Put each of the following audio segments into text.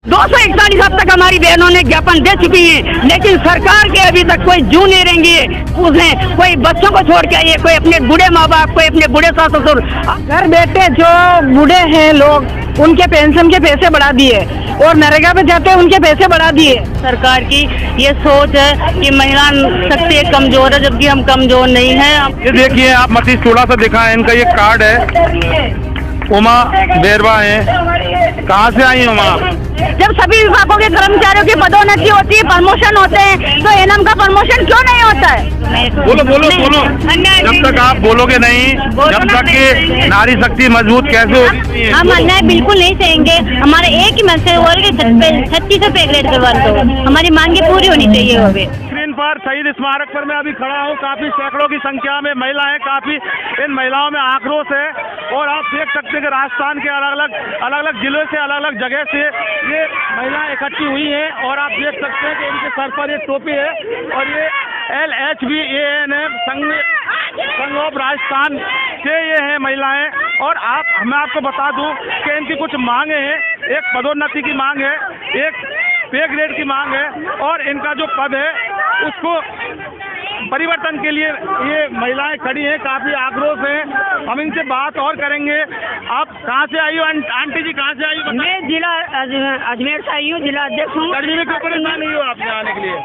241 अब तक हमारी बहनों ने ज्ञापन दे चुकी हैं, लेकिन सरकार के अभी तक कोई जू नहीं रहेंगी। उसने कोई बच्चों को छोड़ के आइए, कोई अपने बूढ़े माँ बाप, कोई अपने बूढ़े सास ससुर, घर बैठे जो बूढ़े हैं लोग, उनके पेंशन के पैसे बढ़ा दिए और नरेगा पे जाते हैं उनके पैसे बढ़ा दिए। सरकार की ये सोच है कि महिला शक्ति कमजोर है, जबकि हम कमजोर नहीं है। ये देखिए, आप मतीस थोड़ा सा दिखाएं, इनका ये कार्ड है, उमा बेरवा है। कहाँ से आई उमा? जब सभी विभागों के कर्मचारियों की पदोन्नति होती है, प्रमोशन होते हैं, तो एनएम का प्रमोशन क्यों नहीं होता है? बोलो बोलो बोलो। जब तक आप बोलोगे नहीं, जब तक कि नारी शक्ति मजबूत कैसे होगी? हम अन्याय बिल्कुल नहीं सहेंगे। हमारे एक ही मन से हो रही है 3600 पे ग्रेड करवा दो, हमारी मांगे पूरी होनी चाहिए। वो भी स्क्रीन पर शहीद स्मारक पर मैं अभी खड़ा हूँ, काफी सैकड़ों की संख्या में महिलाएं, काफी इन महिलाओं में आक्रोश है। और आप देख सकते हैं कि राजस्थान के अलग अलग जिलों से, अलग अलग जगह से ये महिलाएं इकट्ठी हुई हैं। और आप देख सकते हैं कि इनके सर पर ये टोपी है और ये LHBANF संघ ऑफ राजस्थान से ये है महिलाएं। और मैं आपको बता दूं कि इनकी कुछ मांगे हैं। एक पदोन्नति की मांग है, एक पे ग्रेड की मांग है, और इनका जो पद है उसको परिवर्तन के लिए ये महिलाएं खड़ी हैं, काफी आक्रोश है। हम इनसे बात और करेंगे। आप कहाँ से आई हो आंटी जी, कहाँ से आई हो? मैं जिला अजमेर से आई हूँ, जिला अध्यक्ष हूँ। गर्मी में क्यों परेशान नहीं हो आपने आने के लिए?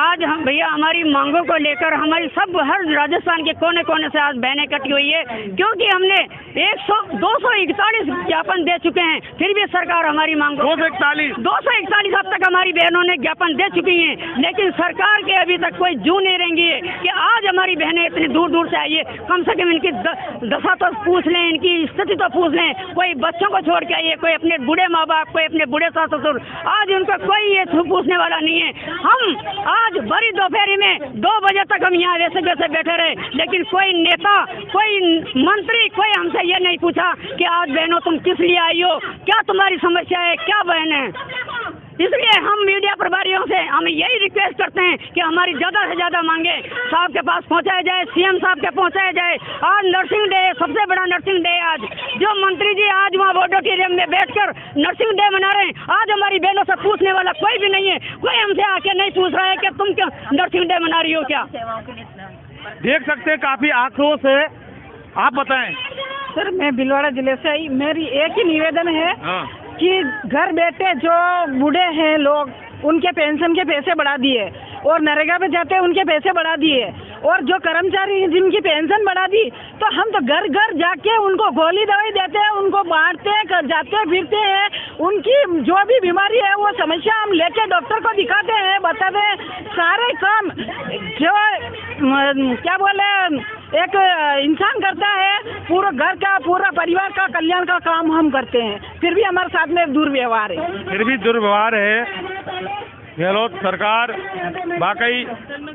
आज हम भैया हमारी मांगों को लेकर हमारी सब हर राजस्थान के कोने कोने से आज बहनें इकट्ठी हुई है, क्योंकि हमने 241 ज्ञापन दे चुके हैं, फिर भी सरकार हमारी मांगों 241 अब तक हमारी बहनों ने ज्ञापन दे चुकी हैं, लेकिन सरकार के अभी तक कोई जू नहीं रहेंगी कि आज हमारी बहनें इतनी दूर दूर से आई है। कम से कम इनकी दशा तो पूछ लें, इनकी स्थिति तो पूछ लें। कोई बच्चों को छोड़ के आई है, कोई अपने बूढ़े माँ बाप, कोई अपने बूढ़े सास ससुर, आज उनका कोई ये पूछने वाला नहीं है। हम आज बड़ी दोपहरी में 2 बजे तक हम यहाँ वैसे वैसे बैठे रहे, लेकिन कोई नेता, कोई मंत्री, कोई हमसे ये नहीं पूछा कि आज बहनों तुम किस लिए आई हो, क्या तुम्हारी समस्या है, क्या बहन है। इसलिए हम मीडिया प्रभारियों से हम यही रिक्वेस्ट करते हैं कि हमारी ज़्यादा से ज़्यादा मांगे साहब के पास पहुंचाया जाए, सीएम साहब के पहुंचाया जाए। आज नर्सिंग डे, सबसे बड़ा नर्सिंग डे आज, जो मंत्री जी आज वहाँ ऑडिटोरियम में बैठकर नर्सिंग डे मना रहे हैं, आज हमारी बहनों से पूछने वाला कोई भी नहीं है। कोई हमसे आके नहीं पूछ रहा है कि तुम क्यों नर्सिंग डे मना रही हो। क्या देख सकते हैं, काफी आक्रोश है। आप बताएं। सर, मैं भीलवाड़ा जिले से आई। मेरी एक ही निवेदन है कि घर बैठे जो बूढ़े हैं लोग, उनके पेंशन के पैसे बढ़ा दिए और नरेगा पे जाते हैं उनके पैसे बढ़ा दिए, और जो कर्मचारी जिनकी पेंशन बढ़ा दी, तो हम तो घर घर जाके उनको गोली दवाई देते हैं, उनको बांटते हैं, जाते फिरते हैं। उनकी जो भी बीमारी है वो समस्या हम लेके डॉक्टर को दिखाते हैं, बताते हैं। सारे काम जो क्या बोले एक इंसान करता है, पूरा घर का, पूरा परिवार का कल्याण का काम हम करते हैं, फिर भी हमारे साथ में दुर्व्यवहार है। फिर भी दुर्व्यवहार है। गहलोत सरकार वाकई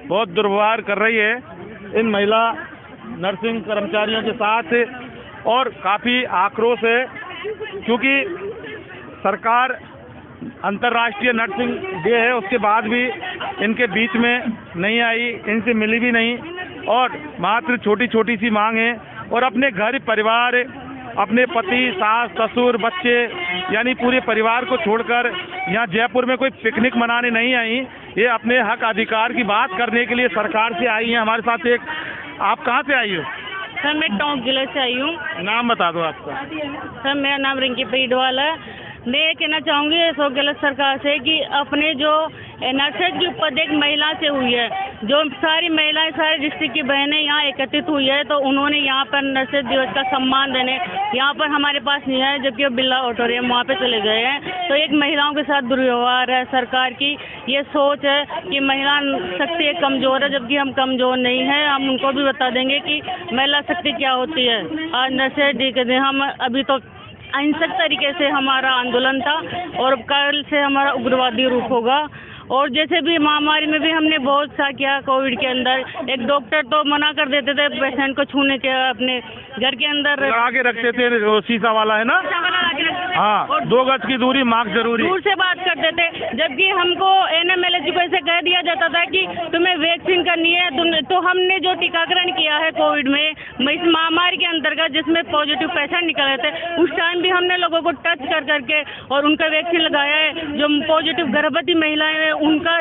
बहुत दुर्व्यवहार कर रही है इन महिला नर्सिंग कर्मचारियों के साथ, और काफ़ी आक्रोश है, क्योंकि सरकार अंतर्राष्ट्रीय नर्सिंग डे है उसके बाद भी इनके बीच में नहीं आई, इनसे मिली भी नहीं, और मात्र छोटी छोटी सी मांग है। और अपने घर परिवार, अपने पति, सास, ससुर, बच्चे, यानी पूरे परिवार को छोड़कर यहाँ जयपुर में कोई पिकनिक मनाने नहीं आई, ये अपने हक अधिकार की बात करने के लिए सरकार से आई हैं। हमारे साथ एक, आप कहाँ से आई हो? सर, मैं टोंक जिले से आई हूँ। नाम बता दो आपका। सर, मेरा नाम रिंकी परीडवाल है। मैं ये कहना चाहूँगी सो गलत सरकार से कि अपने जो नर्सेज की पद एक महिला से हुई है, जो सारी महिलाएं, सारे डिस्ट्रिक्ट की बहनें यहाँ एकत्रित हुई है, तो उन्होंने यहाँ पर नर्सेज दिवस का सम्मान देने यहाँ पर हमारे पास नहीं है, जबकि वो बिरला ऑडिटोरियम वहाँ पे चले गए हैं। तो एक महिलाओं के साथ दुर्व्यवहार है। सरकार की ये सोच है कि महिला शक्ति कमज़ोर है, जबकि हम कमज़ोर नहीं है। हम उनको भी बता देंगे कि महिला शक्ति क्या होती है। आज नर्सेज डे के दिन हम अभी तो अहिंसक तरीके से हमारा आंदोलन था, और कल से हमारा उग्रवादी रूप होगा। और जैसे भी महामारी में भी हमने बहुत सा किया। कोविड के अंदर एक डॉक्टर तो मना कर देते थे पेशेंट को छूने के, अपने घर के अंदर आगे रखते थे, शीशा वाला है ना, हाँ, 2 गज की दूरी, मास्क जरूरी, दूर से बात करते थे। जबकि हमको NMLH को ऐसे कह दिया जाता था कि तुम्हें वैक्सीन करनी है, तो हमने जो टीकाकरण किया है कोविड में इस महामारी के अंतर्गत, जिसमें पॉजिटिव पेशेंट निकल रहे थे, उस टाइम भी हमने लोगों को टच कर करके और उनका वैक्सीन लगाया है। जो पॉजिटिव गर्भवती महिलाएं हैं उनका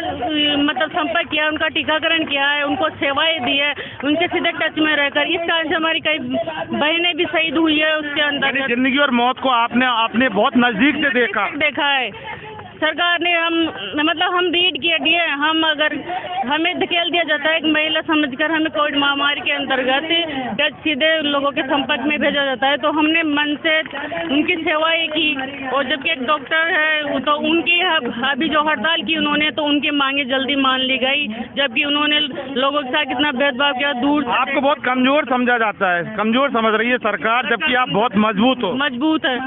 मतलब संपर्क किया, उनका टीकाकरण किया है, उनको सेवाएं दी है, उनके सीधे टच में रहकर। इस कारण से हमारी कई बहनें भी शहीद हुई है उसके अंदर। जिंदगी और मौत को आपने बहुत नजदीक से देखा है। सरकार ने हम रीढ़ की हड्डी है, हमें धकेल दिया जाता है एक महिला समझकर, हमें कोविड महामारी के अंतर्गत सीधे लोगों के संपर्क में भेजा जाता है। तो हमने मन से उनकी सेवाएं की, और जबकि एक डॉक्टर है तो उनकी अभी जो हड़ताल की उन्होंने, तो उनकी मांगे जल्दी मान ली गई, जबकि उन्होंने लोगों के साथ कितना भेदभाव किया। दूर आपको बहुत कमजोर समझा जाता है, कमजोर समझ रही है सरकार, जबकि आप बहुत मजबूत है।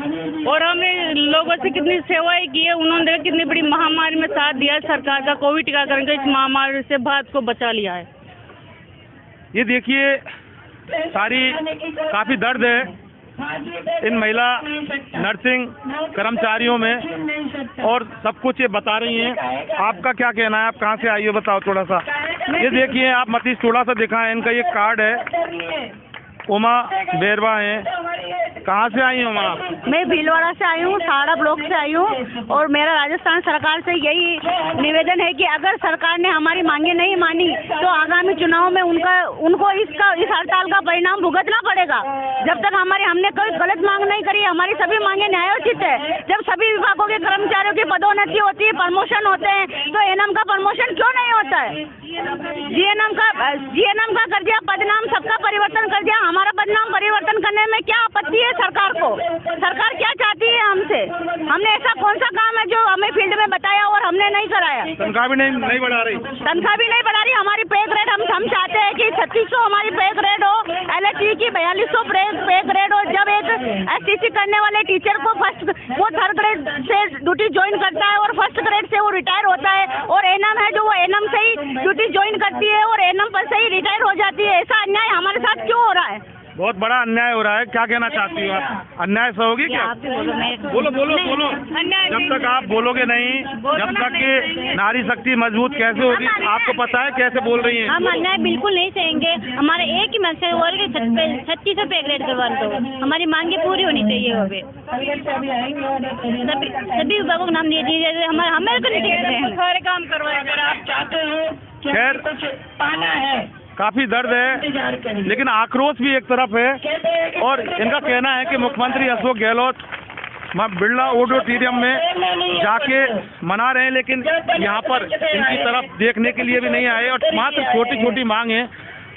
और हमने लोगों से कितनी सेवाएं की है, उन्होंने कितनी बड़ी महामारी में साथ दिया है सरकार का, कोविड टीकाकरण का, इस महामारी से भारत को बचा लिया है। ये देखिए काफी दर्द है इन महिला नर्सिंग कर्मचारियों में, और सब कुछ ये बता रही हैं। आपका क्या कहना है, आप कहाँ से आई हो, बताओ थोड़ा सा। ये देखिए आप मतीश थोड़ा सा दिखाएं, इनका ये कार्ड है। उमा बेरवा हैं, कहाँ से आई हो उमा? मैं भीलवाड़ा से आई हूँ, साड़ा ब्लॉक से आई हूँ। और मेरा राजस्थान सरकार से यही निवेदन है कि अगर सरकार ने हमारी मांगे नहीं मानी तो आगामी चुनाव में उनको इस हड़ताल का परिणाम भुगतना पड़ेगा। जब तक हमने कोई गलत मांग नहीं करी, हमारी सभी मांगे न्यायोचित है। जब सभी विभागों के कर्मचारियों की पदोन्नति होती है, प्रमोशन होते हैं, तो एनएम का प्रमोशन क्यों नहीं होता है? जीएनएम का कर दिया बदनाम, सबका परिवर्तन कर दिया, हमारा बदनाम परिवर्तन करने में क्या आपत्ति है सरकार को? सरकार क्या चाहती है हमसे? हमने ऐसा कौन सा काम है जो हमें फील्ड में बताया और हमने नहीं कराया? तनख्वाह भी नहीं बढ़ा रही, हमारी पे ग्रेड हम चाहते हैं कि 3600 हमारी पे ग्रेड हो, LHE की 4200 पे ग्रेड हो। जब एक STC करने वाले टीचर को वो 3rd ग्रेड से ड्यूटी ज्वाइन करता है और 1st ग्रेड से वो रिटायर होता है, और एनएम है जो वो एनएम से ही ड्यूटी ज्वाइन करती है और एनएम पर से ही रिटायर हो जाती है। ऐसा अन्याय हमारे साथ क्यों हो रहा है? बहुत बड़ा अन्याय हो रहा है। क्या कहना चाहती हो आप? अन्याय सहोगी क्या? बोलो। जब तक आप बोलोगे नहीं, जब तक कि नारी शक्ति मजबूत कैसे होगी? आपको पता है कैसे बोल रही हैं? हम अन्याय बिल्कुल नहीं सहेंगे। हमारे एक ही मकसद हो रही है 3600 पे ग्रेड करवा दो, हमारी मांगे पूरी होनी चाहिए। सभी विभागों को नाम दिए दिए, हमें तो नहीं सारे काम करवाए। अगर आप चाहते हो खैर पाना है, काफी दर्द है, लेकिन आक्रोश भी एक तरफ है। और इनका कहना है कि मुख्यमंत्री अशोक गहलोत बिरला ऑडिटोरियम में जाके मना रहे हैं, लेकिन यहाँ पर इनकी तरफ देखने के लिए भी नहीं आए, और मात्र छोटी छोटी मांग है।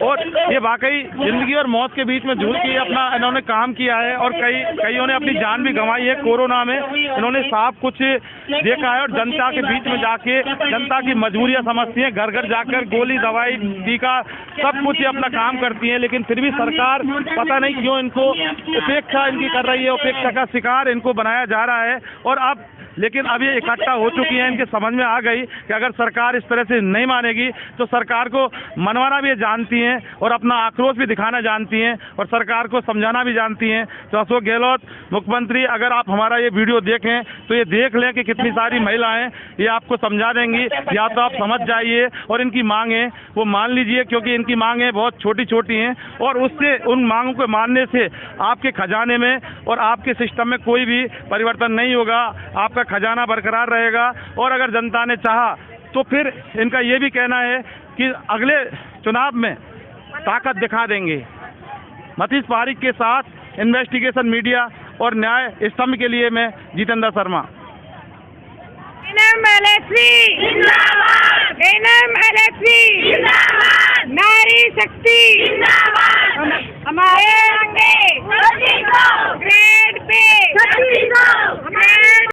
और ये वाकई जिंदगी और मौत के बीच में जूझ के अपना इन्होंने काम किया है, और कईयों ने अपनी जान भी गंवाई है। कोरोना में इन्होंने साफ कुछ देखा है, और जनता के बीच में जाके जनता की मजबूरियां समझती हैं, घर घर जाकर गोली दवाई टीका सब कुछ अपना काम करती हैं। लेकिन फिर भी सरकार पता नहीं क्यों इनको उपेक्षा इनकी कर रही है, उपेक्षा का शिकार इनको बनाया जा रहा है। और लेकिन अब ये इकट्ठा हो चुकी हैं, इनके समझ में आ गई कि अगर सरकार इस तरह से नहीं मानेगी तो सरकार को मनवाना भी जानती हैं और अपना आक्रोश भी दिखाना जानती हैं, और सरकार को समझाना भी जानती हैं। तो अशोक गहलोत मुख्यमंत्री, अगर आप हमारा ये वीडियो देखें तो ये देख लें कि कितनी सारी महिलाएं ये आपको समझा देंगी, या तो आप समझ जाइए और इनकी मांगें वो मान लीजिए, क्योंकि इनकी मांगें बहुत छोटी छोटी हैं, और उससे उन मांगों को मानने से आपके खजाने में और आपके सिस्टम में कोई भी परिवर्तन नहीं होगा, आपका खजाना बरकरार रहेगा। और अगर जनता ने चाहा तो फिर इनका ये भी कहना है कि अगले चुनाव में ताकत दिखा देंगे। मतीश पारिक के साथ इन्वेस्टिगेशन मीडिया और न्याय स्तंभ के लिए मैं जितेंद्र शर्मा। नारी शक्ति हमारे